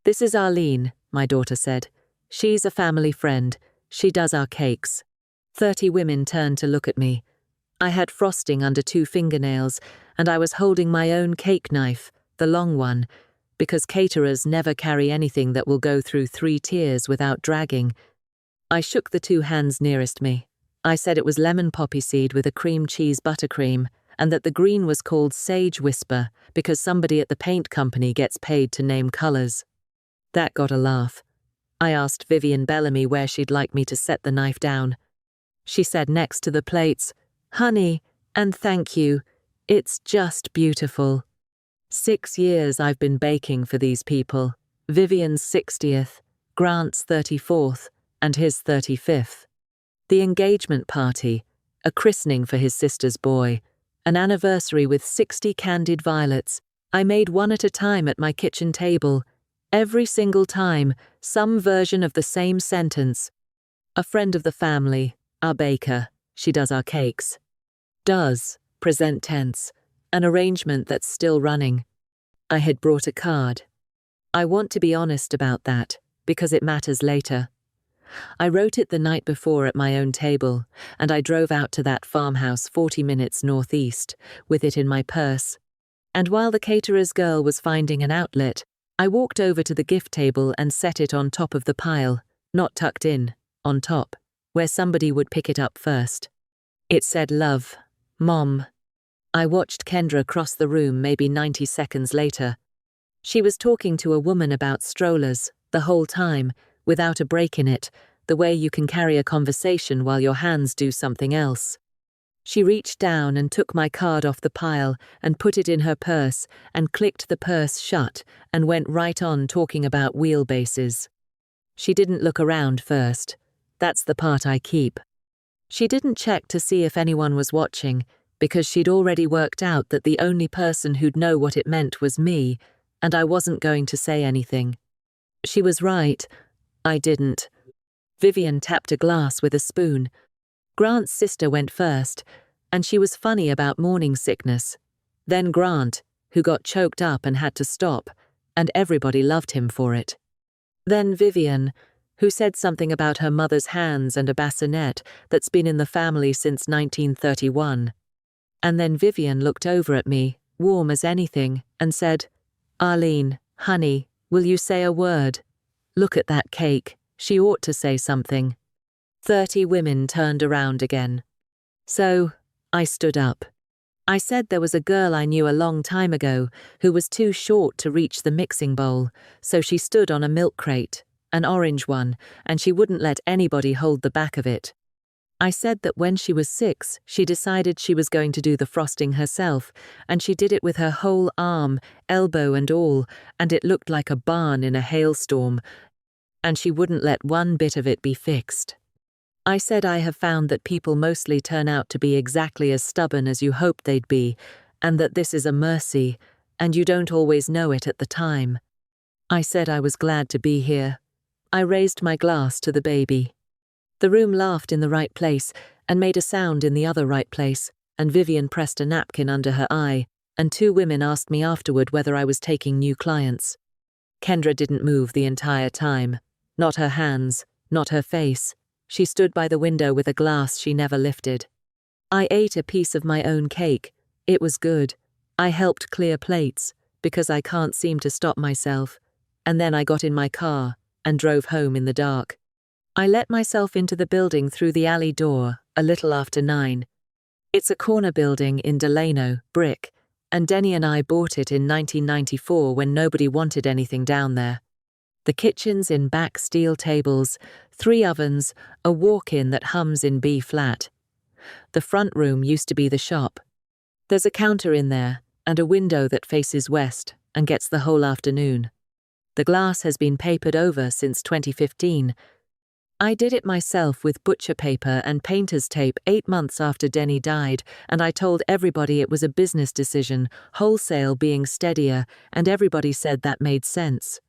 "This is Arlene," my daughter said. "She's a family friend. She does our cakes." 30 women turned to look at me. I had frosting under 2 fingernails, and I was holding my own cake knife, the long one, because caterers never carry anything that will go through 3 tiers without dragging. I shook the 2 hands nearest me. I said it was lemon poppy seed with a cream cheese buttercream, and that the green was called Sage Whisper because somebody at the paint company gets paid to name colors. That got a laugh. I asked Vivian Bellamy where she'd like me to set the knife down. She said next to the plates, "Honey, and thank you. It's just beautiful." 6 years I've been baking for these people. Vivian's 60th, Grant's 34th, and his 35th. The engagement party, a christening for his sister's boy, an anniversary with 60 candied violets. I made one at a time at my kitchen table. Every single time, some version of the same sentence. A friend of the family, our baker, she does our cakes. Does, present tense, an arrangement that's still running. I had brought a card. I want to be honest about that, because it matters later. I wrote it the night before at my own table, and I drove out to that farmhouse 40 minutes northeast, with it in my purse. And while the caterer's girl was finding an outlet, I walked over to the gift table and set it on top of the pile, not tucked in, on top, where somebody would pick it up first. It said love, Mom. I watched Kendra cross the room maybe 90 seconds later. She was talking to a woman about strollers, the whole time, without a break in it, the way you can carry a conversation while your hands do something else. She reached down and took my card off the pile and put it in her purse and clicked the purse shut and went right on talking about wheelbases. She didn't look around first. That's the part I keep. She didn't check to see if anyone was watching, because she'd already worked out that the only person who'd know what it meant was me, and I wasn't going to say anything. She was right. I didn't. Vivian tapped a glass with a spoon. Grant's sister went first, and she was funny about morning sickness. Then Grant, who got choked up and had to stop, and everybody loved him for it. Then Vivian, who said something about her mother's hands and a bassinet that's been in the family since 1931. And then Vivian looked over at me, warm as anything, and said, "Arlene, honey, will you say a word? Look at that cake. She ought to say something." 30 women turned around again. So, I stood up. I said there was a girl I knew a long time ago who was too short to reach the mixing bowl, so she stood on a milk crate, an orange one, and she wouldn't let anybody hold the back of it. I said that when she was 6, she decided she was going to do the frosting herself, and she did it with her whole arm, elbow and all, and it looked like a barn in a hailstorm, and she wouldn't let one bit of it be fixed. I said I have found that people mostly turn out to be exactly as stubborn as you hoped they'd be, and that this is a mercy, and you don't always know it at the time. I said I was glad to be here. I raised my glass to the baby. The room laughed in the right place and made a sound in the other right place, and Vivian pressed a napkin under her eye, and 2 women asked me afterward whether I was taking new clients. Kendra didn't move the entire time. Not her hands, not her face. She stood by the window with a glass she never lifted. I ate a piece of my own cake. It was good. I helped clear plates, because I can't seem to stop myself. And then I got in my car and drove home in the dark. I let myself into the building through the alley door a little after 9. It's a corner building in Delano, brick, and Denny and I bought it in 1994 when nobody wanted anything down there. The kitchen's in back steel tables, 3 ovens, a walk-in that hums in B-flat. The front room used to be the shop. There's a counter in there and a window that faces west and gets the whole afternoon. The glass has been papered over since 2015. I did it myself with butcher paper and painter's tape 8 months after Denny died, and I told everybody it was a business decision, wholesale being steadier, and everybody said that made sense.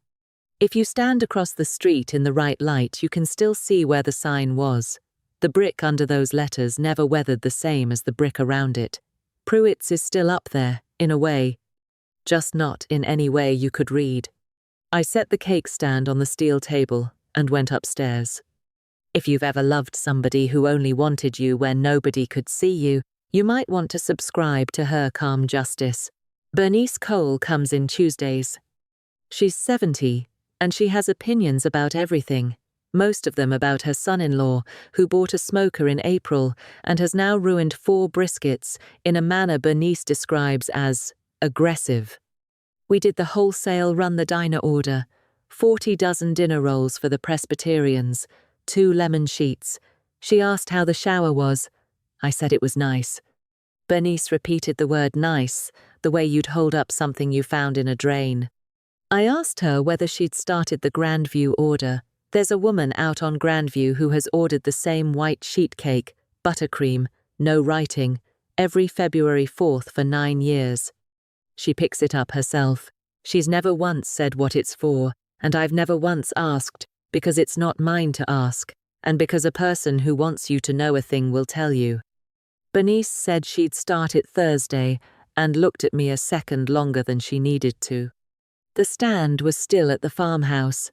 If you stand across the street in the right light, you can still see where the sign was. The brick under those letters never weathered the same as the brick around it. Prewitt's is still up there, in a way. Just not in any way you could read. I set the cake stand on the steel table and went upstairs. If you've ever loved somebody who only wanted you when nobody could see you, you might want to subscribe to Her Calm Justice. Bernice Cole comes in Tuesdays. She's 70, and she has opinions about everything, most of them about her son-in-law, who bought a smoker in April and has now ruined 4 briskets in a manner Bernice describes as aggressive. We did the wholesale run-the-diner order, 40 dozen dinner rolls for the Presbyterians, 2 lemon sheets. She asked how the shower was. I said it was nice. Bernice repeated the word nice, the way you'd hold up something you found in a drain. I asked her whether she'd started the Grandview order. There's a woman out on Grandview who has ordered the same white sheet cake, buttercream, no writing, every February 4th for 9 years. She picks it up herself. She's never once said what it's for, and I've never once asked, because it's not mine to ask, and because a person who wants you to know a thing will tell you. Bernice said she'd start it Thursday and looked at me a second longer than she needed to. The stand was still at the farmhouse.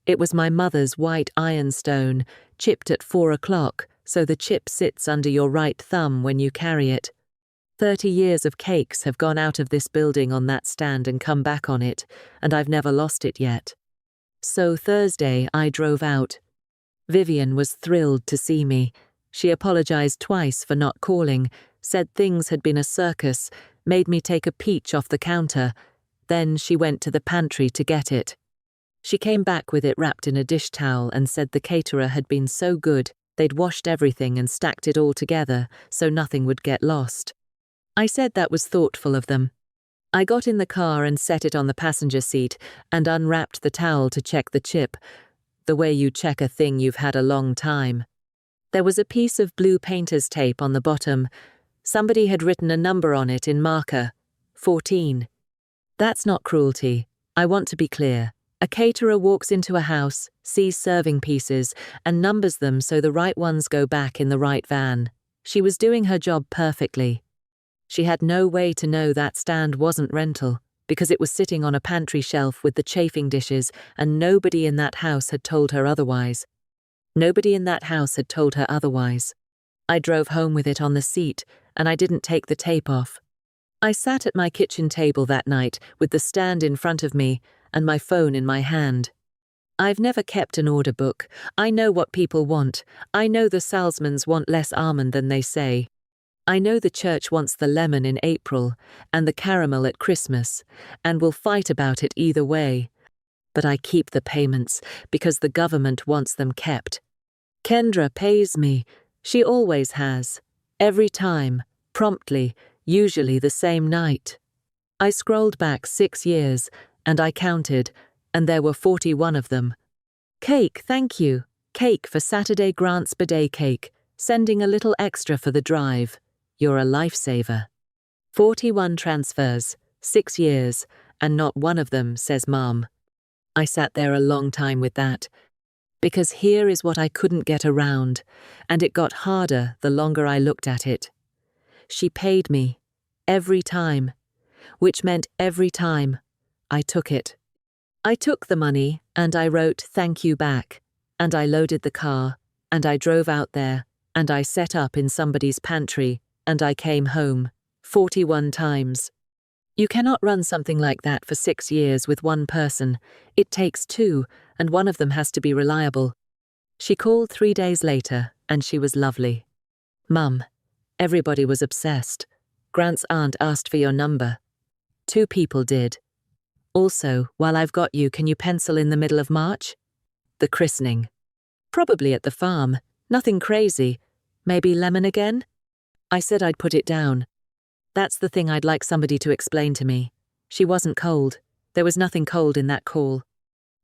It was my mother's white ironstone, chipped at 4 o'clock, so the chip sits under your right thumb when you carry it. 30 years of cakes have gone out of this building on that stand and come back on it, and I've never lost it yet. So Thursday I drove out. Vivian was thrilled to see me. She apologized twice for not calling, said things had been a circus, made me take a peach off the counter. Then she went to the pantry to get it. She came back with it wrapped in a dish towel and said the caterer had been so good they'd washed everything and stacked it all together so nothing would get lost. I said that was thoughtful of them. I got in the car and set it on the passenger seat and unwrapped the towel to check the chip, the way you check a thing you've had a long time. There was a piece of blue painter's tape on the bottom. Somebody had written a number on it in marker, 14. That's not cruelty. I want to be clear. A caterer walks into a house, sees serving pieces, and numbers them so the right ones go back in the right van. She was doing her job perfectly. She had no way to know that stand wasn't rental, because it was sitting on a pantry shelf with the chafing dishes, and nobody in that house had told her otherwise. Nobody in that house had told her otherwise. I drove home with it on the seat, and I didn't take the tape off. I sat at my kitchen table that night with the stand in front of me and my phone in my hand. I've never kept an order book. I know what people want. I know the salesmans want less almond than they say. I know the church wants the lemon in April and the caramel at Christmas, and will fight about it either way. But I keep the payments because the government wants them kept. Kendra pays me. She always has. Every time. Promptly. Usually the same night. I scrolled back 6 years, and I counted, and there were 41 of them. Cake, thank you. Cake for Saturday Grant's birthday cake. Sending a little extra for the drive. You're a lifesaver. 41 transfers, 6 years, and not one of them says Mom. I sat there a long time with that. Because here is what I couldn't get around, and it got harder the longer I looked at it. She paid me, every time, which meant every time I took it. I took the money, and I wrote thank you back, and I loaded the car, and I drove out there, and I set up in somebody's pantry, and I came home, 41 times. You cannot run something like that for 6 years with one person. It takes 2, and one of them has to be reliable. She called 3 days later, and she was lovely. Mum, everybody was obsessed. Grant's aunt asked for your number. 2 people did. Also, while I've got you, can you pencil in the middle of March? The christening. Probably at the farm. Nothing crazy. Maybe lemon again? I said I'd put it down. That's the thing I'd like somebody to explain to me. She wasn't cold. There was nothing cold in that call.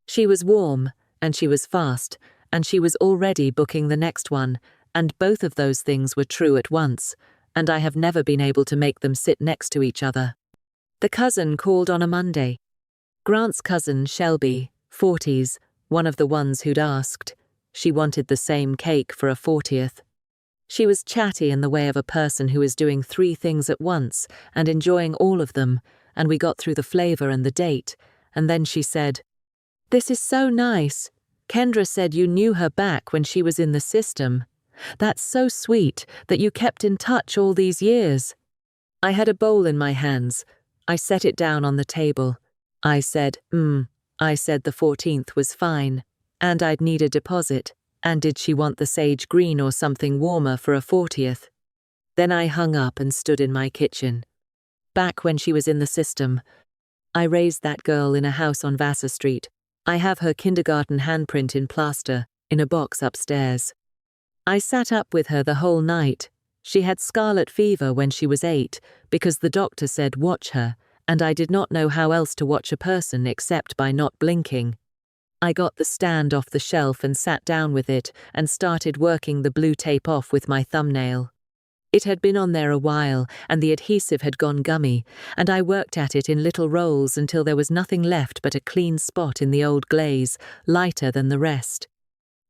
She was warm, and she was fast, and she was already booking the next one, and both of those things were true at once, and I have never been able to make them sit next to each other. The cousin called on a Monday. Grant's cousin, Shelby, 40s, one of the ones who'd asked. She wanted the same cake for a 40th. She was chatty in the way of a person who is doing 3 things at once and enjoying all of them, and we got through the flavor and the date, and then she said, This is so nice. Kendra said you knew her back when she was in the system. That's so sweet that you kept in touch all these years. I had a bowl in my hands. I set it down on the table. I said the 14th was fine, and I'd need a deposit, and did she want the sage green or something warmer for a 40th? Then I hung up and stood in my kitchen. Back when she was in the system, I raised that girl in a house on Vassar Street. I have her kindergarten handprint in plaster, in a box upstairs. I sat up with her the whole night. She had scarlet fever when she was 8, because the doctor said watch her, and I did not know how else to watch a person except by not blinking. I got the stand off the shelf and sat down with it and started working the blue tape off with my thumbnail. It had been on there a while, and the adhesive had gone gummy, and I worked at it in little rolls until there was nothing left but a clean spot in the old glaze, lighter than the rest.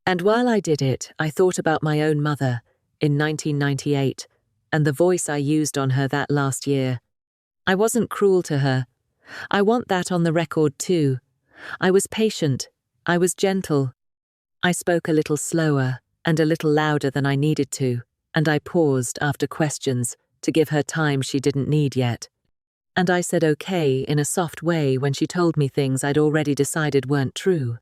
And while I did it, I thought about my own mother, in 1998, and the voice I used on her that last year. I wasn't cruel to her. I want that on the record too. I was patient. I was gentle. I spoke a little slower and a little louder than I needed to, and I paused after questions to give her time she didn't need yet. And I said okay in a soft way when she told me things I'd already decided weren't true.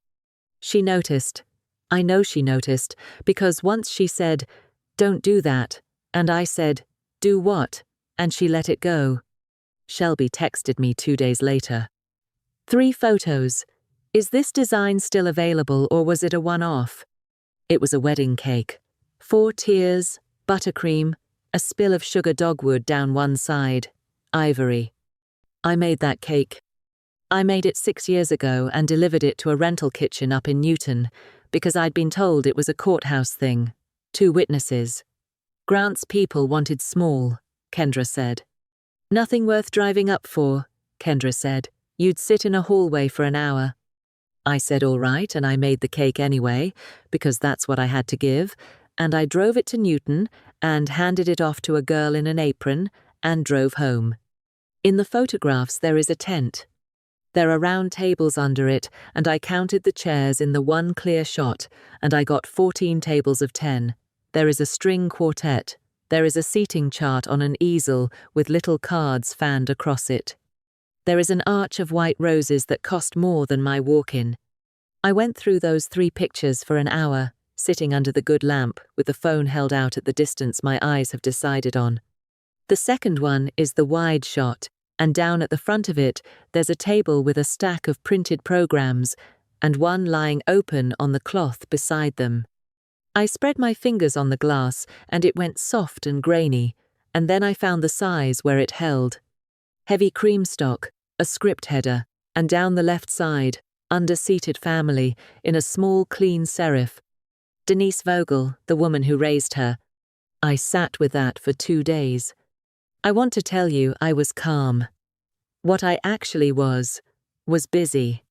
She noticed. I know she noticed, because once she said, "Don't do that," and I said, "Do what?" and she let it go. Shelby texted me 2 days later. 3 photos. Is this design still available or was it a one-off? It was a wedding cake. 4 tiers, buttercream, a spill of sugar dogwood down one side, ivory. I made that cake. I made it 6 years ago and delivered it to a rental kitchen up in Newton because I'd been told it was a courthouse thing. 2 witnesses. Grant's people wanted small, Kendra said. Nothing worth driving up for, Kendra said. You'd sit in a hallway for an hour. I said all right, and I made the cake anyway, because that's what I had to give, and I drove it to Newton and handed it off to a girl in an apron and drove home. In the photographs there is a tent. There are round tables under it, and I counted the chairs in the one clear shot, and I got 14 tables of 10. There is a string quartet. There is a seating chart on an easel with little cards fanned across it. There is an arch of white roses that cost more than my walk-in. I went through those 3 pictures for an hour, sitting under the good lamp with the phone held out at the distance my eyes have decided on. The second one is the wide shot, and down at the front of it there's a table with a stack of printed programs and one lying open on the cloth beside them. I spread my fingers on the glass and it went soft and grainy, and then I found the size where it held. Heavy cream stock, a script header, and down the left side, under-seated family, in a small clean serif. Denise Vogel, the woman who raised her. I sat with that for 2 days. I want to tell you I was calm. What I actually was busy.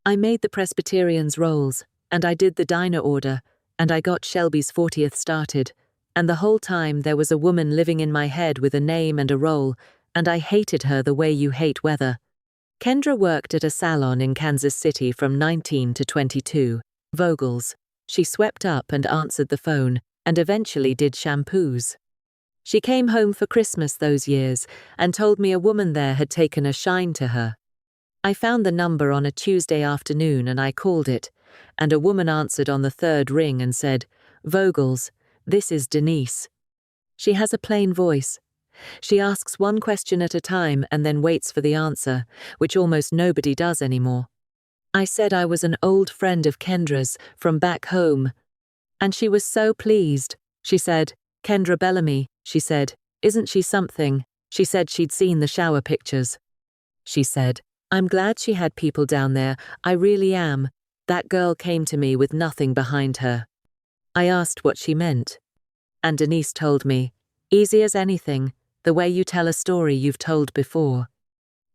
I made the Presbyterians' rolls, and I did the diner order, and I got Shelby's 40th started, and the whole time there was a woman living in my head with a name and a role, and I hated her the way you hate weather. Kendra worked at a salon in Kansas City from 19 to 22, Vogel's. She swept up and answered the phone, and eventually did shampoos. She came home for Christmas those years and told me a woman there had taken a shine to her. I found the number on a Tuesday afternoon and I called it, and a woman answered on the 3rd ring and said, "Vogel's, this is Denise." She has a plain voice. She asks one question at a time and then waits for the answer, which almost nobody does anymore. I said I was an old friend of Kendra's from back home, and she was so pleased. She said, "Kendra Bellamy," she said, "isn't she something?" She said she'd seen the shower pictures. She said, "I'm glad she had people down there, I really am. That girl came to me with nothing behind her." I asked what she meant, and Denise told me, "Easy as anything, the way you tell a story you've told before."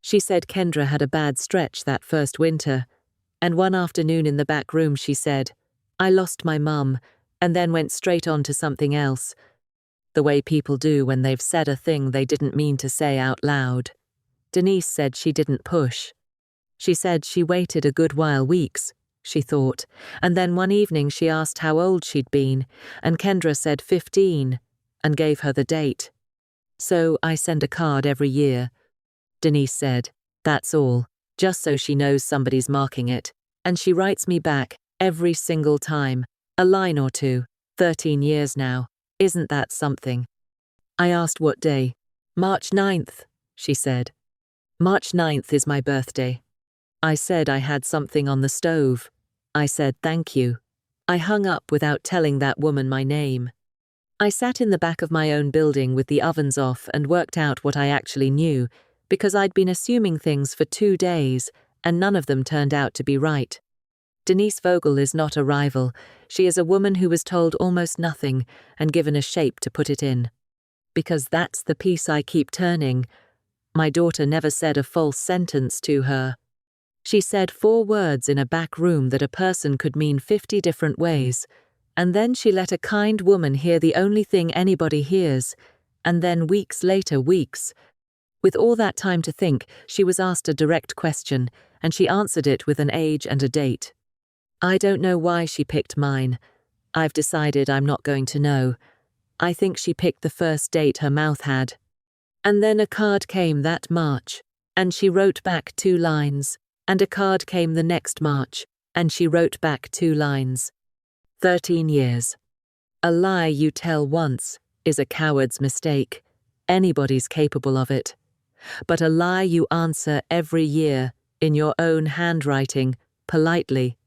She said Kendra had a bad stretch that first winter, and one afternoon in the back room she said, "I lost my mum," and then went straight on to something else, the way people do when they've said a thing they didn't mean to say out loud. Denise said she didn't push. She said she waited a good while, weeks, she thought, and then one evening she asked how old she'd been, and Kendra said 15, and gave her the date. So I send a card every year. Denise said, that's all, just so she knows somebody's marking it, and she writes me back every single time, a line or two, 13 years now. Isn't that something? I asked what day. March 9th, she said. March 9th is my birthday. I said I had something on the stove. I said thank you. I hung up without telling that woman my name. I sat in the back of my own building with the ovens off and worked out what I actually knew, because I'd been assuming things for 2 days, and none of them turned out to be right. Denise Vogel is not a rival. She is a woman who was told almost nothing and given a shape to put it in. Because that's the piece I keep turning. My daughter never said a false sentence to her. She said 4 words in a back room that a person could mean 50 different ways, and then she let a kind woman hear the only thing anybody hears, and then weeks later, with all that time to think, she was asked a direct question, and she answered it with an age and a date. I don't know why she picked mine. I've decided I'm not going to know. I think she picked the first date her mouth had. And then a card came that March, and she wrote back 2 lines, and a card came the next March, and she wrote back 2 lines. 13 years. A lie you tell once is a coward's mistake. Anybody's capable of it. But a lie you answer every year, in your own handwriting, politely,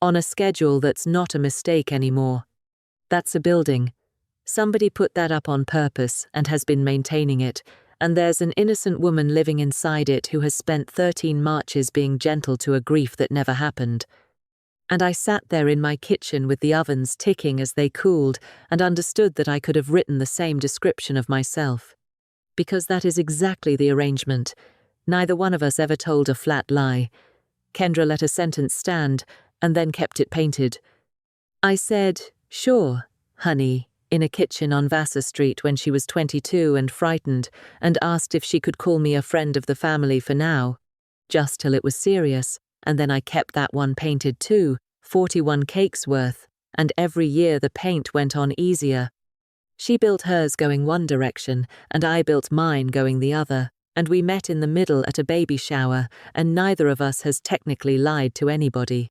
on a schedule that's not a mistake anymore. That's a building. Somebody put that up on purpose and has been maintaining it, and there's an innocent woman living inside it who has spent 13 Marches being gentle to a grief that never happened. And I sat there in my kitchen with the ovens ticking as they cooled and understood that I could have written the same description of myself. Because that is exactly the arrangement. Neither one of us ever told a flat lie. Kendra let a sentence stand and then kept it painted. I said, sure, honey, in a kitchen on Vassar Street when she was 22 and frightened, and asked if she could call me a friend of the family for now, just till it was serious, and then I kept that one painted too, 41 cakes worth, and every year the paint went on easier. She built hers going one direction, and I built mine going the other, and we met in the middle at a baby shower, and neither of us has technically lied to anybody.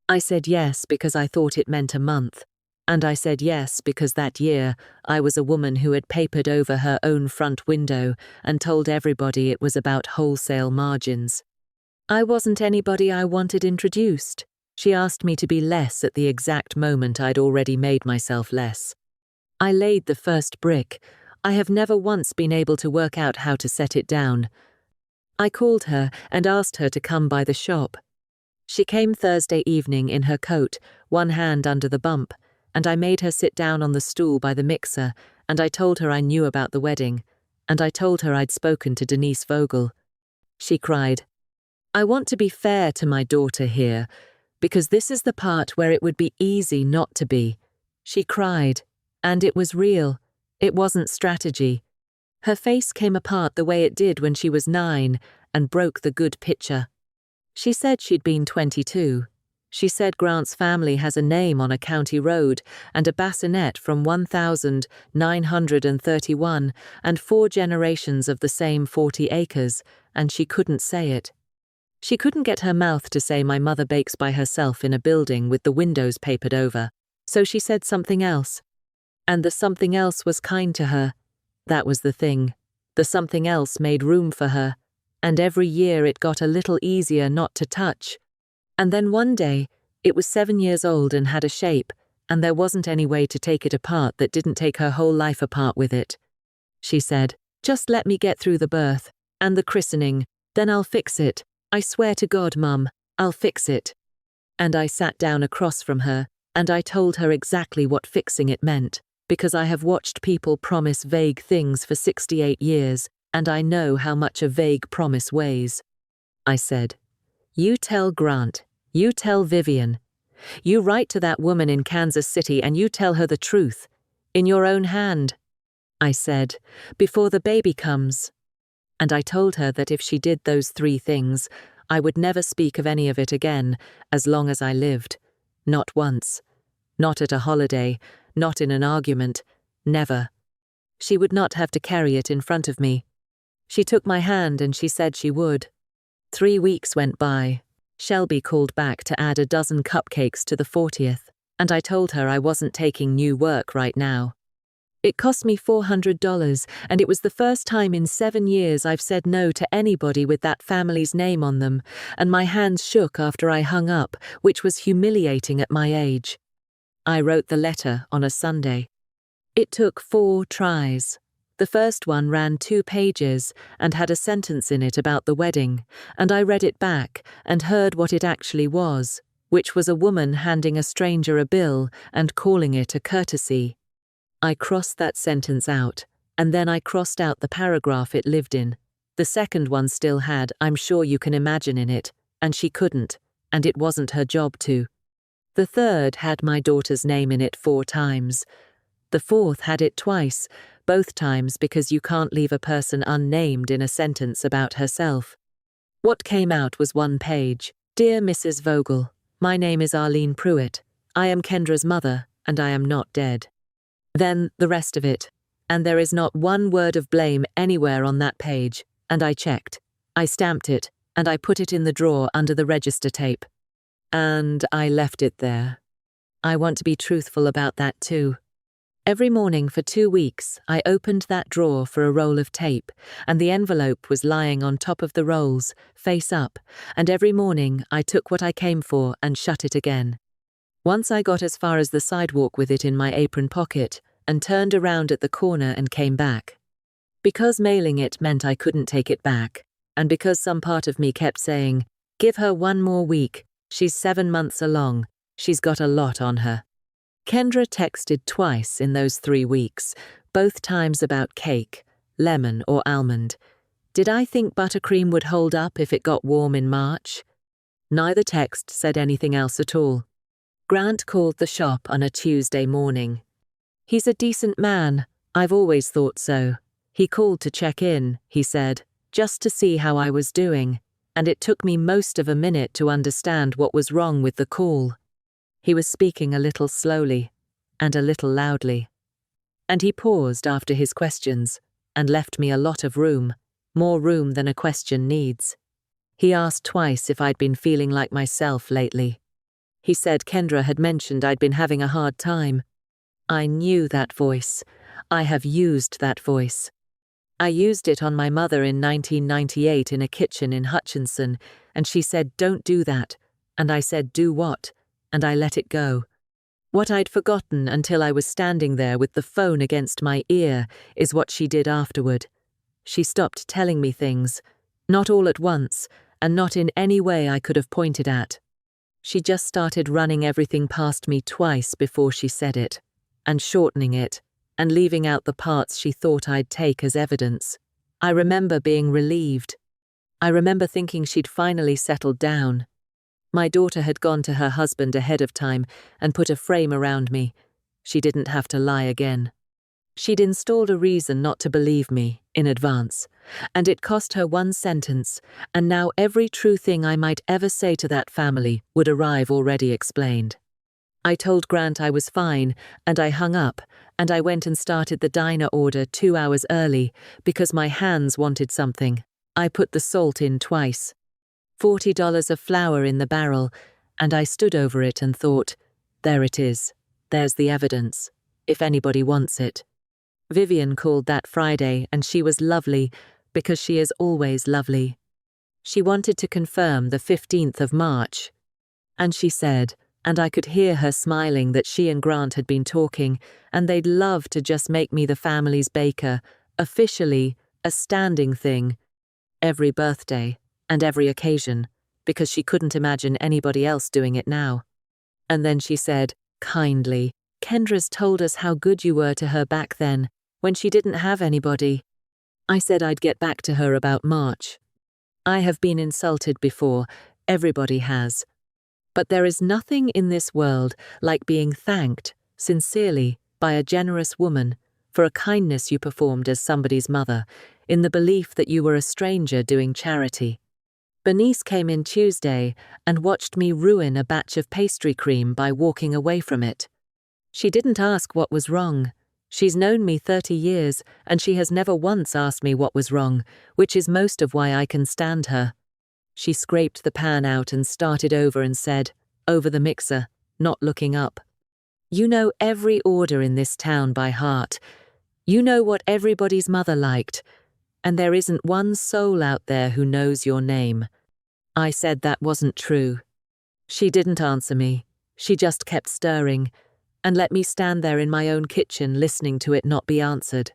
I said yes because I thought it meant a month, and I said yes because that year I was a woman who had papered over her own front window and told everybody it was about wholesale margins. I wasn't anybody I wanted introduced. She asked me to be less at the exact moment I'd already made myself less. I laid the first brick. I have never once been able to work out how to set it down. I called her and asked her to come by the shop. She came Thursday evening in her coat, one hand under the bump, and I made her sit down on the stool by the mixer, and I told her I knew about the wedding, and I told her I'd spoken to Denise Vogel. She cried, I want to be fair to my daughter here, because this is the part where it would be easy not to be. She cried, and it was real. It wasn't strategy. Her face came apart the way it did when she was 9 and broke the good picture. She said she'd been 22. She said Grant's family has a name on a county road and a bassinet from 1931 and 4 generations of the same 40 acres, and she couldn't say it. She couldn't get her mouth to say my mother bakes by herself in a building with the windows papered over, so she said something else. And the something else was kind to her. That was the thing. The something else made room for her, and every year it got a little easier not to touch. And then one day, it was 7 years old and had a shape, and there wasn't any way to take it apart that didn't take her whole life apart with it. She said, just let me get through the birth, and the christening, then I'll fix it. I swear to God, Mum, I'll fix it. And I sat down across from her, and I told her exactly what fixing it meant, because I have watched people promise vague things for 68 years, and I know how much a vague promise weighs. I said, you tell Grant, you tell Vivian. You write to that woman in Kansas City and you tell her the truth, in your own hand. I said, before the baby comes. And I told her that if she did those 3 things, I would never speak of any of it again as long as I lived. Not once. Not at a holiday, not in an argument, never. She would not have to carry it in front of me. She took my hand and she said she would. 3 weeks went by. Shelby called back to add a dozen cupcakes to the 40th, and I told her I wasn't taking new work right now. It cost me $400, and it was the first time in 7 years I've said no to anybody with that family's name on them, and my hands shook after I hung up, which was humiliating at my age. I wrote the letter on a Sunday. It took 4 tries. The first one ran 2 pages and had a sentence in it about the wedding, and I read it back and heard what it actually was, which was a woman handing a stranger a bill and calling it a courtesy. I crossed that sentence out, and then I crossed out the paragraph it lived in. The second one still had "I'm sure you can imagine" in it, and she couldn't, and it wasn't her job to. The third had my daughter's name in it 4 times. The fourth had it twice, both times because you can't leave a person unnamed in a sentence about herself. What came out was 1 page. Dear Mrs. Vogel, my name is Arlene Prewitt. I am Kendra's mother, and I am not dead. Then the rest of it, and there is not 1 word of blame anywhere on that page, and I checked. I stamped it, and I put it in the drawer under the register tape. And I left it there. I want to be truthful about that too. Every morning for 2 weeks, I opened that drawer for a roll of tape, and the envelope was lying on top of the rolls, face up, and every morning I took what I came for and shut it again. Once I got as far as the sidewalk with it in my apron pocket and turned around at the corner and came back. Because mailing it meant I couldn't take it back, and because some part of me kept saying, "Give her 1 more week, she's 7 months along, she's got a lot on her." Kendra texted twice in those 3 weeks, both times about cake, lemon or almond. Did I think buttercream would hold up if it got warm in March? Neither text said anything else at all. Grant called the shop on a Tuesday morning. He's a decent man, I've always thought so. He called to check in, he said, just to see how I was doing, and it took me most of a minute to understand what was wrong with the call. He was speaking a little slowly, and a little loudly. And he paused after his questions, and left me a lot of room, more room than a question needs. He asked twice if I'd been feeling like myself lately. He said Kendra had mentioned I'd been having a hard time. I knew that voice. I have used that voice. I used it on my mother in 1998 in a kitchen in Hutchinson, and she said, "Don't do that," and I said, "Do what?" and I let it go. What I'd forgotten until I was standing there with the phone against my ear is what she did afterward. She stopped telling me things, not all at once, and not in any way I could have pointed at. She just started running everything past me twice before she said it, and shortening it, and leaving out the parts she thought I'd take as evidence. I remember being relieved. I remember thinking she'd finally settled down. My daughter had gone to her husband ahead of time and put a frame around me. She didn't have to lie again. She'd installed a reason not to believe me in advance, and it cost her 1 sentence, and now every true thing I might ever say to that family would arrive already explained. I told Grant I was fine, and I hung up, and I went and started the diner order 2 hours early because my hands wanted something. I put the salt in twice. $40 of flour in the barrel, and I stood over it and thought, there it is. There's the evidence, if anybody wants it. Vivian called that Friday, and she was lovely, because she is always lovely. She wanted to confirm the 15th of March. And she said, and I could hear her smiling, that she and Grant had been talking, and they'd love to just make me the family's baker, officially, a standing thing, every birthday and every occasion, because she couldn't imagine anybody else doing it now. And then she said, kindly, "Kendra's told us how good you were to her back then, when she didn't have anybody." I said I'd get back to her about March. I have been insulted before, everybody has. But there is nothing in this world like being thanked, sincerely, by a generous woman for a kindness you performed as somebody's mother, in the belief that you were a stranger doing charity. Bernice came in Tuesday and watched me ruin a batch of pastry cream by walking away from it. She didn't ask what was wrong. She's known me 30 years, and she has never once asked me what was wrong, which is most of why I can stand her. She scraped the pan out and started over and said, over the mixer, not looking up, "You know every order in this town by heart. You know what everybody's mother liked, and there isn't one soul out there who knows your name." I said that wasn't true. She didn't answer me. She just kept stirring, and let me stand there in my own kitchen listening to it not be answered.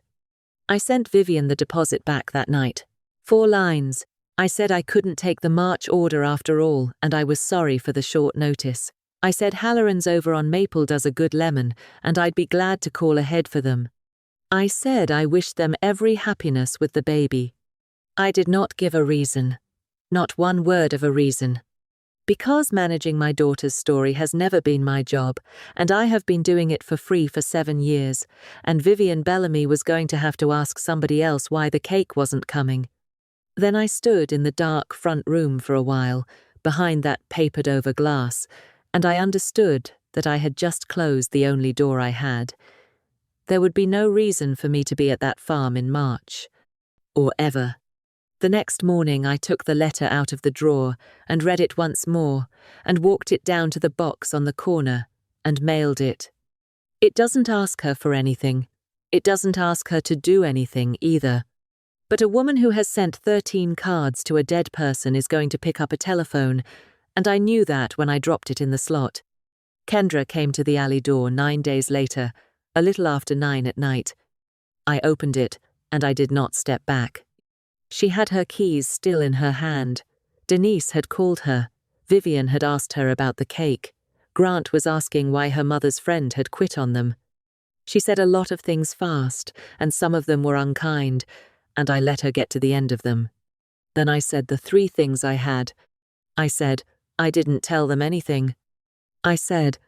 I sent Vivian the deposit back that night. 4 lines. I said I couldn't take the March order after all, and I was sorry for the short notice. I said Halloran's over on Maple does a good lemon, and I'd be glad to call ahead for them. I said I wished them every happiness with the baby. I did not give a reason. Not one word of a reason. Because managing my daughter's story has never been my job, and I have been doing it for free for 7 years, and Vivian Bellamy was going to have to ask somebody else why the cake wasn't coming. Then I stood in the dark front room for a while, behind that papered-over glass, and I understood that I had just closed the only door I had. There would be no reason for me to be at that farm in March. Or ever. The next morning I took the letter out of the drawer and read it once more and walked it down to the box on the corner and mailed it. It doesn't ask her for anything. It doesn't ask her to do anything either. But a woman who has sent 13 cards to a dead person is going to pick up a telephone, and I knew that when I dropped it in the slot. Kendra came to the alley door 9 days later, a little after 9 at night. I opened it, and I did not step back. She had her keys still in her hand. Denise had called her. Vivian had asked her about the cake. Grant was asking why her mother's friend had quit on them. She said a lot of things fast, and some of them were unkind, and I let her get to the end of them. Then I said the 3 things I had. I said, I didn't tell them anything. I said,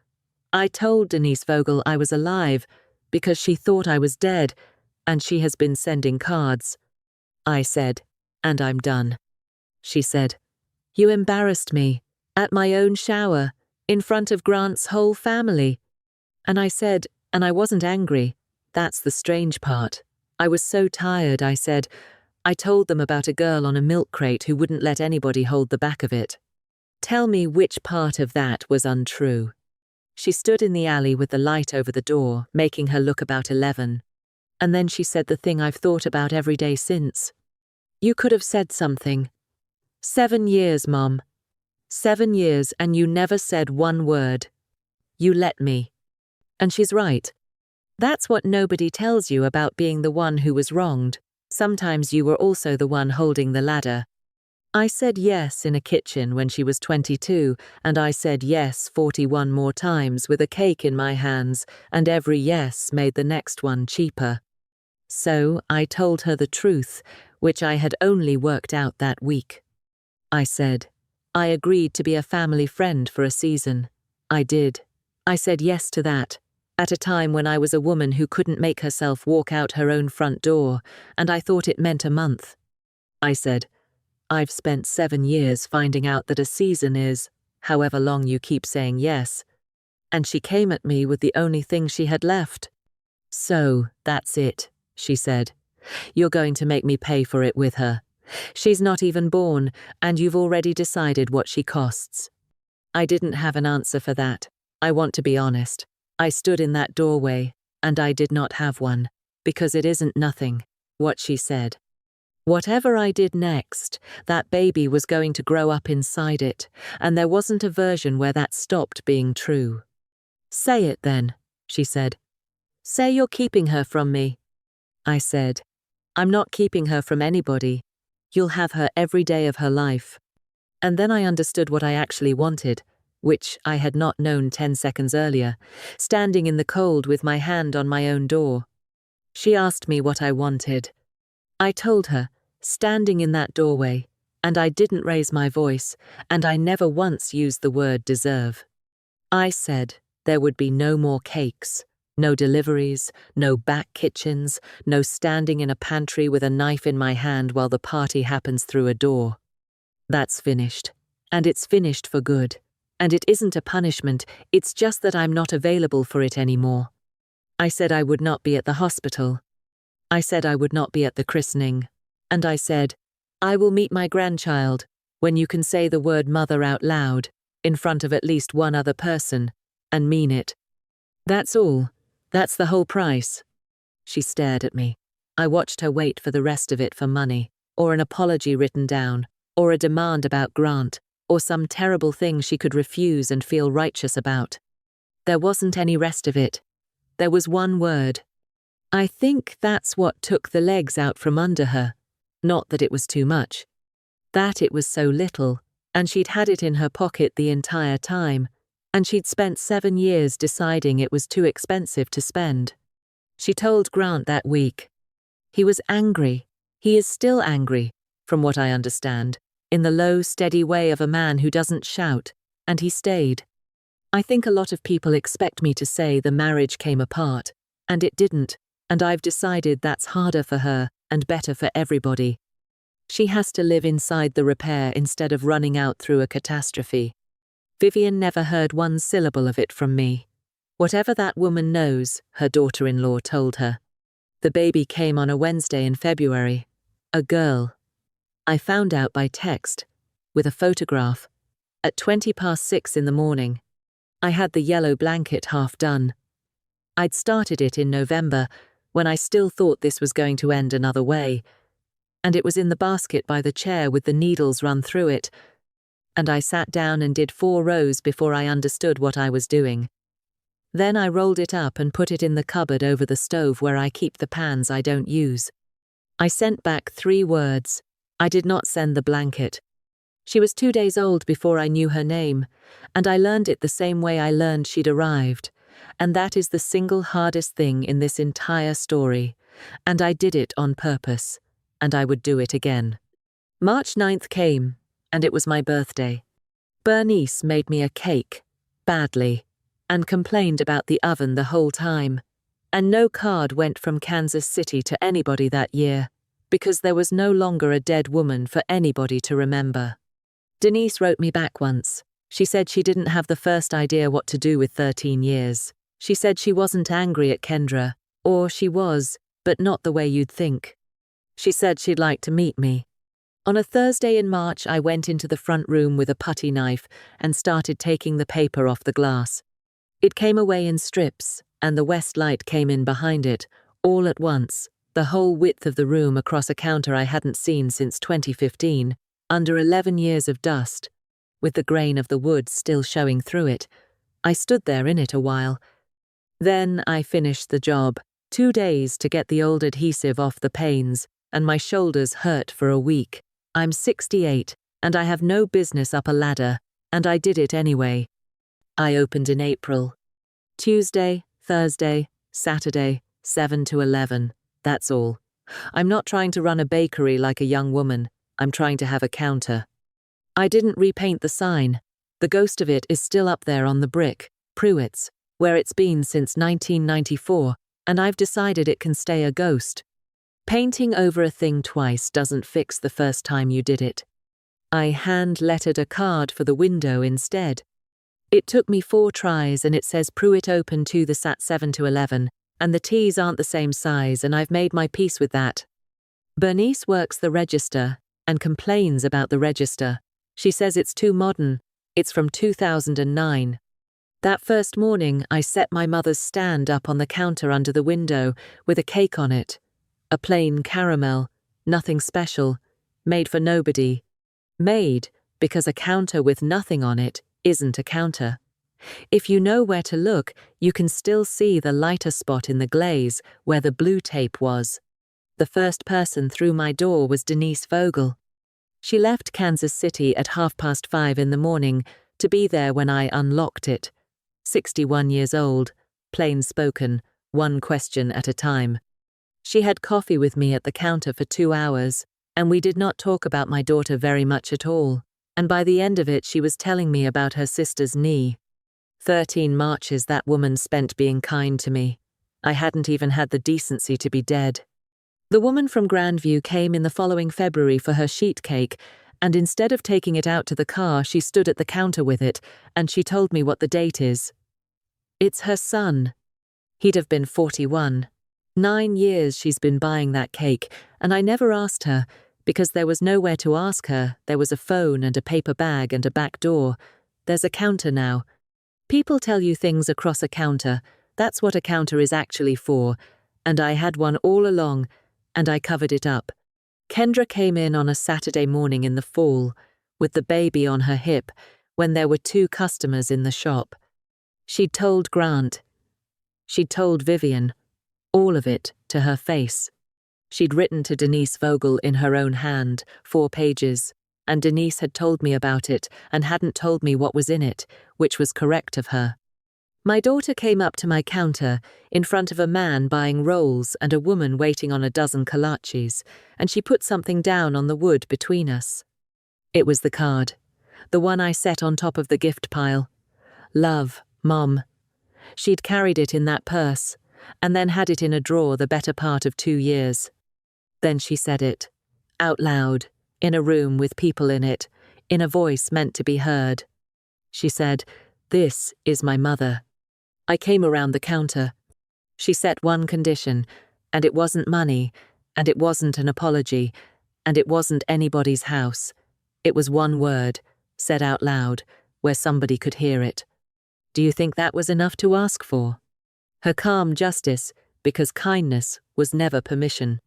I told Denise Vogel I was alive because she thought I was dead, and she has been sending cards. I said, and I'm done. She said, you embarrassed me, at my own shower, in front of Grant's whole family. And I said, and I wasn't angry. That's the strange part. I was so tired, I said. I told them about a girl on a milk crate who wouldn't let anybody hold the back of it. Tell me which part of that was untrue. She stood in the alley with the light over the door, making her look about 11. And then she said the thing I've thought about every day since. You could have said something. 7 years, Mom. 7 years, and you never said one word. You let me. And she's right. That's what nobody tells you about being the one who was wronged. Sometimes you were also the one holding the ladder. I said yes in a kitchen when she was 22, and I said yes 41 more times with a cake in my hands, and every yes made the next one cheaper. So I told her the truth, which I had only worked out that week. I said, I agreed to be a family friend for a season. I did. I said yes to that, at a time when I was a woman who couldn't make herself walk out her own front door, and I thought it meant a month. I said, I've spent 7 years finding out that a season is, however long you keep saying yes. And she came at me with the only thing she had left. So, that's it, she said. You're going to make me pay for it with her. She's not even born, and you've already decided what she costs. I didn't have an answer for that. I want to be honest. I stood in that doorway, and I did not have one, because it isn't nothing, what she said. Whatever I did next, that baby was going to grow up inside it, and there wasn't a version where that stopped being true. Say it then, she said. Say you're keeping her from me. I said, I'm not keeping her from anybody. You'll have her every day of her life. And then I understood what I actually wanted, which I had not known 10 seconds earlier, standing in the cold with my hand on my own door. She asked me what I wanted. I told her, standing in that doorway, and I didn't raise my voice, and I never once used the word deserve. I said there would be no more cakes, no deliveries, no back kitchens, no standing in a pantry with a knife in my hand while the party happens through a door. That's finished. And it's finished for good. And it isn't a punishment, it's just that I'm not available for it anymore. I said I would not be at the hospital. I said I would not be at the christening. And I said, I will meet my grandchild when you can say the word mother out loud, in front of at least one other person, and mean it. That's all. That's the whole price. She stared at me. I watched her wait for the rest of it for money, or an apology written down, or a demand about grant, or some terrible thing she could refuse and feel righteous about. There wasn't any rest of it. There was one word. I think that's what took the legs out from under her. Not that it was too much. That it was so little, and she'd had it in her pocket the entire time, and she'd spent 7 years deciding it was too expensive to spend. She told Grant that week. He was angry. He is still angry, from what I understand, in the low, steady way of a man who doesn't shout, and he stayed. I think a lot of people expect me to say the marriage came apart, and it didn't, and I've decided that's harder for her and better for everybody. She has to live inside the repair instead of running out through a catastrophe. Vivian never heard one syllable of it from me. Whatever that woman knows, her daughter-in-law told her. The baby came on a Wednesday in February. A girl. I found out by text, with a photograph, at 6:20 in the morning. I had the yellow blanket half done. I'd started it in November, when I still thought this was going to end another way, and it was in the basket by the chair with the needles run through it, and I sat down and did 4 rows before I understood what I was doing. Then I rolled it up and put it in the cupboard over the stove where I keep the pans I don't use. I sent back 3 words. I did not send the blanket. She was 2 days old before I knew her name, and I learned it the same way I learned she'd arrived, and that is the single hardest thing in this entire story, and I did it on purpose, and I would do it again. March 9th came, and it was my birthday. Bernice made me a cake, badly, and complained about the oven the whole time, and no card went from Kansas City to anybody that year, because there was no longer a dead woman for anybody to remember. Denise wrote me back once. She said she didn't have the first idea what to do with 13 years. She said she wasn't angry at Kendra, or she was, but not the way you'd think. She said she'd like to meet me. On a Thursday in March, I went into the front room with a putty knife and started taking the paper off the glass. It came away in strips, and the west light came in behind it, all at once, the whole width of the room across a counter I hadn't seen since 2015, under 11 years of dust, with the grain of the wood still showing through it. I stood there in it a while. Then I finished the job, 2 days to get the old adhesive off the panes, and my shoulders hurt for a week. I'm 68, and I have no business up a ladder, and I did it anyway. I opened in April. Tuesday, Thursday, Saturday, 7 to 11. That's all. I'm not trying to run a bakery like a young woman. I'm trying to have a counter. I didn't repaint the sign. The ghost of it is still up there on the brick, Prewitt's, where it's been since 1994, and I've decided it can stay a ghost. Painting over a thing twice doesn't fix the first time you did it. I hand-lettered a card for the window instead. It took me 4 tries, and it says Prewitt open to the Sat 7 to 11, and the T's aren't the same size, and I've made my peace with that. Bernice works the register and complains about the register. She says it's too modern. It's from 2009. That first morning, I set my mother's stand up on the counter under the window with a cake on it. A plain caramel, nothing special, made for nobody. Made because a counter with nothing on it isn't a counter. If you know where to look, you can still see the lighter spot in the glaze where the blue tape was. The first person through my door was Denise Vogel. She left Kansas City at 5:30 in the morning to be there when I unlocked it. 61 years old, plain-spoken, 1 question at a time. She had coffee with me at the counter for 2 hours, and we did not talk about my daughter very much at all, and by the end of it she was telling me about her sister's knee. 13 Marches that woman spent being kind to me. I hadn't even had the decency to be dead. The woman from Grandview came in the following February for her sheet cake, And instead of taking it out to the car, she stood at the counter with it, and she told me what the date is. It's her son. He'd have been 41. 9 years she's been buying that cake, and I never asked her, because there was nowhere to ask her. There was a phone and a paper bag and a back door. There's a counter now. People tell you things across a counter. That's what a counter is actually for, and I had one all along, and I covered it up. Kendra came in on a Saturday morning in the fall, with the baby on her hip, when there were 2 customers in the shop. She'd told Grant. She'd told Vivian. All of it, to her face. She'd written to Denise Vogel in her own hand, 4 pages, and Denise had told me about it and hadn't told me what was in it, which was correct of her. My daughter came up to my counter, in front of a man buying rolls and a woman waiting on a dozen kolaches, and she put something down on the wood between us. It was the card, the one I set on top of the gift pile. Love, Mom. She'd carried it in that purse, and then had it in a drawer the better part of 2 years. Then she said it, out loud, in a room with people in it, in a voice meant to be heard. She said, "This is my mother." I came around the counter. She set one condition, and it wasn't money, and it wasn't an apology, and it wasn't anybody's house. It was one word, said out loud, where somebody could hear it. Do you think that was enough to ask for? Her calm justice, because kindness was never permission.